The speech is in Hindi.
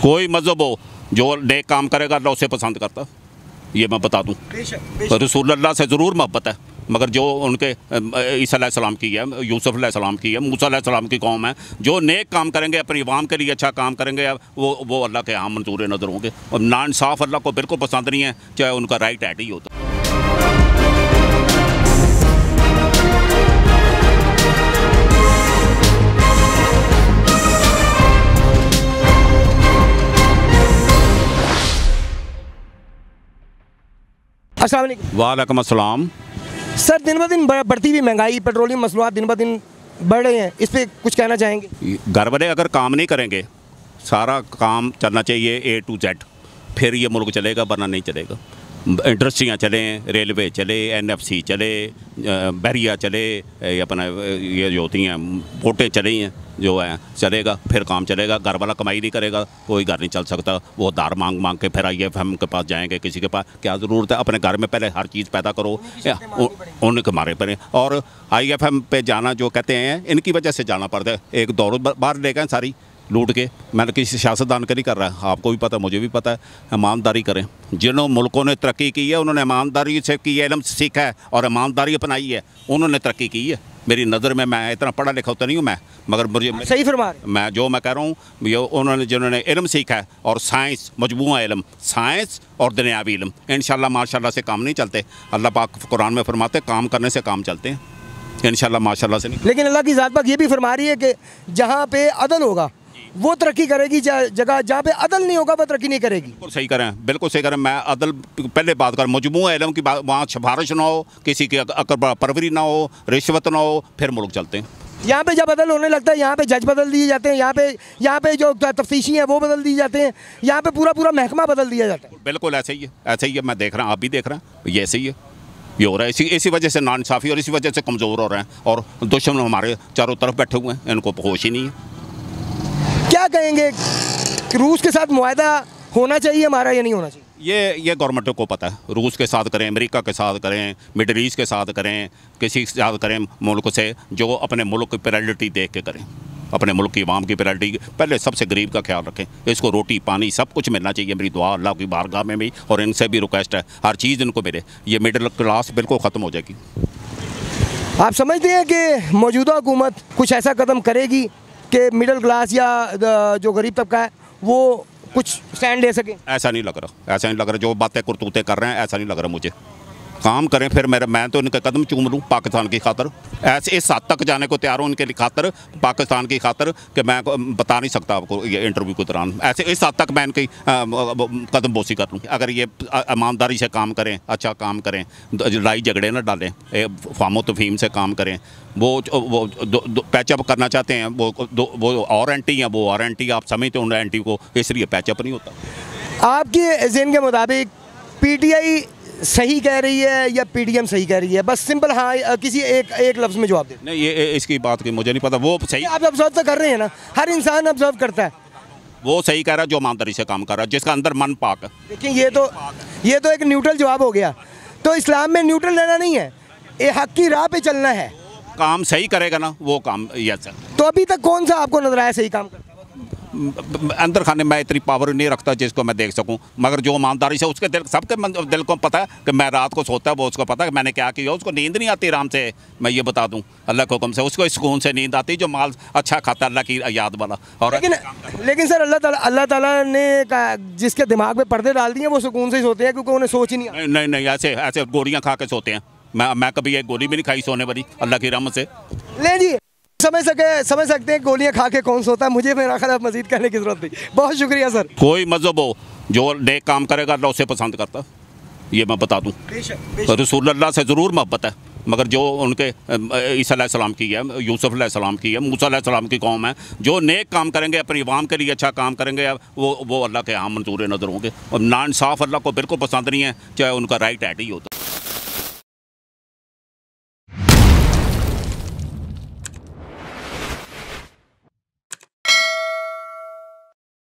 कोई मजहब हो जो नेक काम करेगा अल्लाह उसे पसंद करता, ये मैं बता दूँ। रसूल अल्लाह से ज़रूर मोहब्बत है, मगर जो उनके ईसा अलैहिस्सलाम की है, यूसुफ अलैहिस्सलाम की है, मूसा अलैहिस्सलाम की कौम है, जो नेक काम करेंगे, अपनी अवाम के लिए अच्छा काम करेंगे, वो अल्लाह के यहाँ मंजूर नज़र होंगे। और नाइंसाफ़ अल्लाह को बिल्कुल पसंद नहीं है, चाहे उनका राइट हैड ही होता। अस्सलाम वालेकुम। वालेकुम अस्सलाम। सर, दिन ब दिन बढ़ती हुई महंगाई, पेट्रोलियम मसनूआत दिन ब दिन बढ़ रहे हैं, इस पर कुछ कहना चाहेंगे? घर वाले अगर काम नहीं करेंगे, सारा काम चलना चाहिए A to Z, फिर ये मुल्क चलेगा, वरना नहीं चलेगा। इंडस्ट्रियाँ चलें, रेलवे चले, NFC चले, बहरिया चले, अपना ये जो होती हैं बोटें चली हैं, जो है चलेगा, फिर काम चलेगा। घर वाला कमाई नहीं करेगा, कोई घर नहीं चल सकता। वो दार मांग मांग के फिर IFM के पास जाएंगे, किसी के पास क्या ज़रूरत है? अपने घर में पहले हर चीज़ पैदा करो, उनके मारे पड़े। और IFM पे जाना, जो कहते हैं, इनकी वजह से जाना पड़ता है। एक दौर बाहर ले गए सारी लूट के। मैंने किसी सियासतदान के नहीं कर रहा है, आपको भी पता है, मुझे भी पता है। ईमानदारी करें। जिन मुल्कों ने तरक्की की है, उन्होंने ईमानदारी से की है, इल्म से सीखा है और ईमानदारी अपनाई है, उन्होंने तरक्की की है। मेरी नज़र में, मैं इतना पढ़ा लिखा तो नहीं हूँ मैं, मगर मुझे सही फरमा रहे हैं। मैं कह रहा हूँ, ये उन्होंने जिन्होंने इल्म सीखा है और साइंस, मजबूआ इल्म, साइंस और दुनियावी इल्म, इंशाल्लाह माशाल्लाह से काम नहीं चलते। अल्लाह पाक कुरान में फरमाते, काम करने से काम चलते हैं, इंशाल्लाह माशाल्लाह से नहीं। लेकिन अल्लाह की ज़ात पाक ये भी फरमा रही है कि जहाँ पे अदल होगा वो तरक्की करेगी, जगह जहाँ पे अदल नहीं होगा वो तरक्की नहीं करेगी। बिल्कुल सही करें, बिल्कुल सही करें। मैं अदल पहले बात कर, मजमूआ इल्म की बात, वहाँ सिफारिश ना हो, किसी की परवरी ना हो, रिश्वत ना हो, फिर मुल्क चलते हैं। यहाँ पे जब अदल होने लगता है, यहाँ पे जज बदल दिए जाते हैं, यहाँ पे जो तफ्तीशी हैं वो बदल दिए जाते हैं, यहाँ पे पूरा महकमा बदल दिया जाता है। बिल्कुल ऐसे ही है, ऐसे ही है। मैं देख रहा हूँ, आप भी देख रहे हैं, ये ऐसे ही है, ये हो रहा है। इसी वजह से नाइंसाफ़ी और इसी वजह से कमज़ोर हो रहे हैं, और दुश्मन हमारे चारों तरफ बैठे हुए हैं, इनको होश ही नहीं है। क्या कहेंगे, रूस के साथ मुआहदा होना चाहिए हमारा या नहीं होना चाहिए? ये गवर्नमेंट को पता है। रूस के साथ करें, अमेरिका के साथ करें, मिडल ईस्ट के साथ करें, किसी के साथ करें, मुल्क से जो अपने मुल्क की प्रायोरिटी देख के करें, अपने मुल्क की आवाम की प्रायोरिटी पहले, सबसे गरीब का ख्याल रखें। इसको रोटी पानी सब कुछ मिलना चाहिए। मेरी दुआ अल्लाह की बारगाह में भी, और इनसे भी रिक्वेस्ट है, हर चीज़ इनको मिले। ये मिडिल क्लास बिल्कुल ख़त्म हो जाएगी। आप समझते हैं कि मौजूदा हुकूमत कुछ ऐसा कदम करेगी कि मिडिल क्लास या जो गरीब तबका है वो कुछ स्टैंड ले सके? ऐसा नहीं लग रहा, ऐसा नहीं लग रहा। जो बातें करतूतें कर रहे हैं, ऐसा नहीं लग रहा मुझे। काम करें, फिर मैं तो इनके कदम चूम लूँ पाकिस्तान की खातर। ऐसे इस हद तक जाने को तैयार हूँ इनके खातर, पाकिस्तान की खातर, कि मैं बता नहीं सकता आपको ये इंटरव्यू के दौरान। ऐसे इस हद तक मैं इनकी कदम बोसी कर लूँ। अगर ये ईमानदारी से काम करें, अच्छा काम करें, लड़ाई झगड़े ना डालें, फामो तफहीम से काम करें। वो पैचअप करना चाहते हैं, वो और एंटी हैं, वो और एंटी। आप समझते हो उन एंटी को, इसलिए पैचअप नहीं होता। आपके ज़हन के मुताबिक PTI सही कह रही है या PDM सही कह रही है? बस सिंपल हाँ, किसी एक लफ्ज़ में जवाब दे। नहीं, ये इसकी बात की मुझे नहीं पता। वो सही, आप ऑब्जर्व तो कर रहे हैं ना, हर इंसान ऑब्जर्व करता है। वो सही कह रहा है जो ईमानदारी से काम कर रहा है, जिसका अंदर मन पाक है। देखिए, ये तो एक न्यूट्रल जवाब हो गया। तो इस्लाम में न्यूट्रल रहना नहीं है, ये हक की राह पे चलना है। काम सही करेगा ना, वो काम। Yes sir. तो अभी तक कौन सा आपको नजर आया सही काम करता है? अंदर खाने में इतनी पावर नहीं रखता जिसको मैं देख सकूं, मगर जो ईमानदारी से, उसके दिल, सबके दिल को पता है कि मैं रात को सोता है, वो उसको पता है कि मैंने क्या किया। उसको नींद नहीं आती आराम से, मैं ये बता दूं, अल्लाह के हुक्म से। उसको सुकून से नींद आती, जो माल अच्छा खाता अल्लाह की याद वाला। और लेकिन सर, अल्लाह ताला ने जिसके दिमाग में पर्दे डाल दिए वो सुकून से ही सोते हैं, क्योंकि उन्हें सोच ही नहीं। नहीं, ऐसे गोलियाँ खा के सोते हैं। मैं कभी एक गोली भी नहीं खाई सोने वाली, अल्लाह की रहमत से। ले जी, समझ सकते हैं गोलियां खा के कौन सोता है। मुझे मेरा ख्याल मजीद कहने की जरूरत नहीं। बहुत शुक्रिया सर। कोई मजहब हो जो नेक काम करेगा अल्लाह उसे पसंद करता, ये मैं बता दूँ। रसूल अल्लाह से ज़रूर मोहब्बत है, मगर जो उनके ईसा अलैहिस्सलाम की है, यूसुफ अलैहिस्सलाम की है, मूसा अलैहिस्सलाम की कौम है, जो नेक काम करेंगे, अपनी अवाम के लिए अच्छा काम करेंगे, वो अल्लाह के यहाँ मंजूर नज़र होंगे। और नाइंसाफ़ अल्लाह को बिल्कुल पसंद नहीं है, चाहे उनका राइट हैड ही होता।